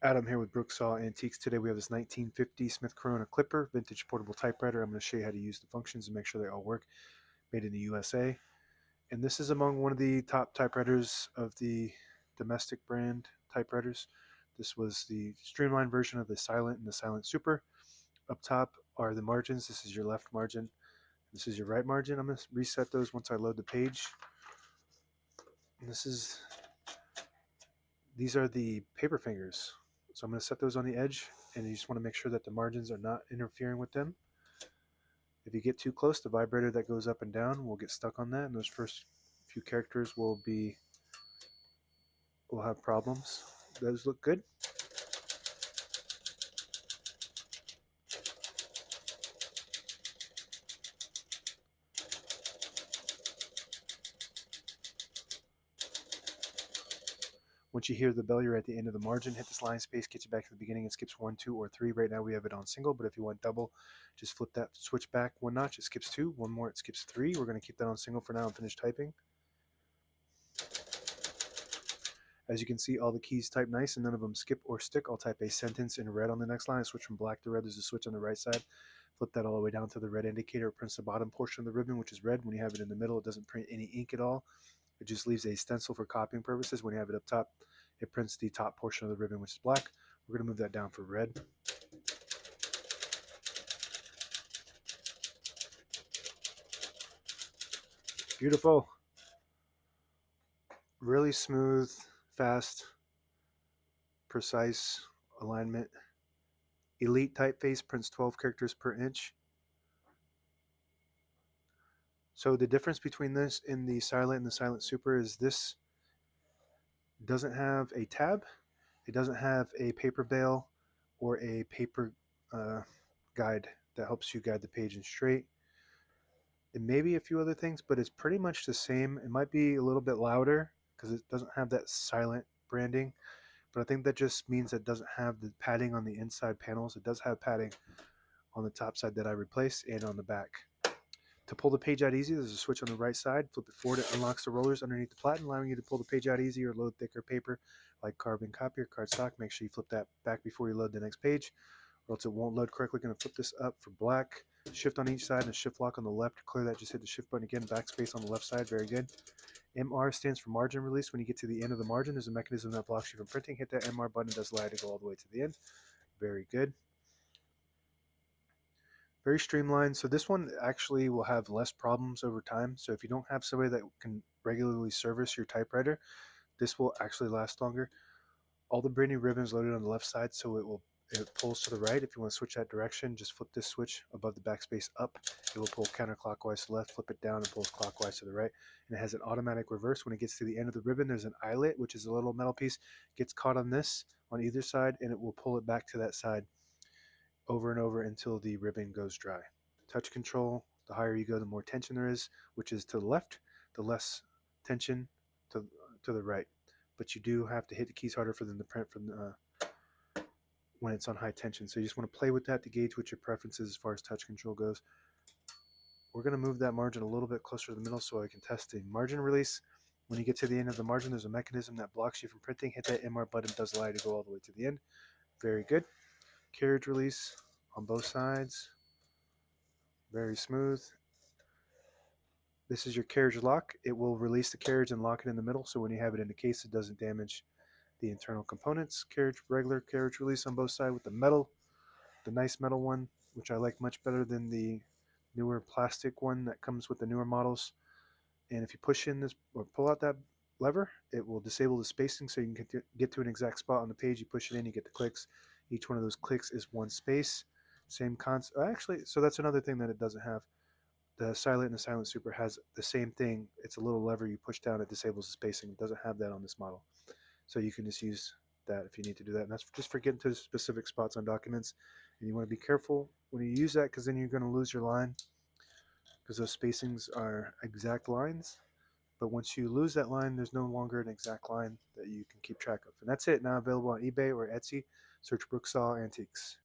Adam here with Brooksaw Antiques. Today we have this 1950 Smith Corona Clipper, vintage portable typewriter. I'm going to show you how to use the functions and make sure they all work. Made in the USA. And this is among one of the top typewriters of the domestic brand typewriters. This was the streamlined version of the Silent and the Silent Super. Up top are the margins. This is your left margin. This is your right margin. I'm going to reset those once I load the page. And these are the paper fingers. So I'm going to set those on the edge, and you just want to make sure that the margins are not interfering with them. If you get too close, the vibrator that goes up and down will get stuck on that, and those first few characters will have problems. Those look good. Once you hear the bell, you're at the end of the margin. Hit this line space, get you back to the beginning. It skips 1, 2, or 3. Right now we have it on single, but if you want double, just flip that switch back 1 notch. It skips 2. 1 more, it skips 3. We're going to keep that on single for now and finish typing. As you can see, all the keys type nice and none of them skip or stick. I'll type a sentence in red on the next line. I switch from black to red. There's a switch on the right side. Flip that all the way down to the red indicator. It prints the bottom portion of the ribbon, which is red. When you have it in the middle, it doesn't print any ink at all. It just leaves a stencil for copying purposes. When you have it up top, it prints the top portion of the ribbon, which is black. We're going to move that down for red. Beautiful. Really smooth, fast, precise alignment. Elite typeface prints 12 characters per inch. So the difference between this and the Silent and the Silent Super is this doesn't have a tab, it doesn't have a paper bail or a paper guide that helps you guide the page in straight. And maybe a few other things, but it's pretty much the same. It might be a little bit louder because it doesn't have that Silent branding, but I think that just means it doesn't have the padding on the inside panels. It does have padding on the top side that I replaced and on the back. To pull the page out easy, there's a switch on the right side. Flip it forward, it unlocks the rollers underneath the platen, allowing you to pull the page out easy or load thicker paper like carbon copy or cardstock. Make sure you flip that back before you load the next page, or else it won't load correctly. Going to flip this up for black. Shift on each side and a shift lock on the left. To clear that, just hit the shift button again. Backspace on the left side. Very good. MR stands for margin release. When you get to the end of the margin, there's a mechanism that blocks you from printing. Hit that MR button. It does allow you to go all the way to the end. Very good. Very streamlined. So this one actually will have less problems over time. So if you don't have somebody that can regularly service your typewriter, this will actually last longer. All the brand new ribbons loaded on the left side, so it pulls to the right. If you want to switch that direction, just flip this switch above the backspace up. It will pull counterclockwise to the left, flip it down, and pulls clockwise to the right. And it has an automatic reverse. When it gets to the end of the ribbon, there's an eyelet, which is a little metal piece, gets caught on this on either side, and it will pull it back to that side over and over until the ribbon goes dry. Touch control, the higher you go, the more tension there is, which is to the left, the less tension to the right. But you do have to hit the keys harder for them to print from when it's on high tension. So you just want to play with that to gauge what your preferences as far as touch control goes. We're going to move that margin a little bit closer to the middle so I can test the margin release. When you get to the end of the margin, there's a mechanism that blocks you from printing. Hit that MR button. It does allow you to go all the way to the end. Very good. Carriage release on both sides. Very smooth. This is your carriage lock. It will release the carriage and lock it in the middle, so when you have it in the case, it doesn't damage the internal components. Regular carriage release on both sides with the nice metal one, which I like much better than the newer plastic one that comes with the newer models. And if you push in this or pull out that lever, it will disable the spacing so you can get to an exact spot on the page. You push it in, you get the clicks. Each one of those clicks is one space. Same concept. Actually, so that's another thing that it doesn't have. The Silent and the Silent Super has the same thing. It's a little lever you push down, it disables the spacing. It doesn't have that on this model. So you can just use that if you need to do that. And that's just for getting to specific spots on documents. And you want to be careful when you use that because then you're going to lose your line because those spacings are exact lines. But once you lose that line, there's no longer an exact line that you can keep track of. And that's it. Now available on eBay or Etsy. Search Brooksaw Antiques.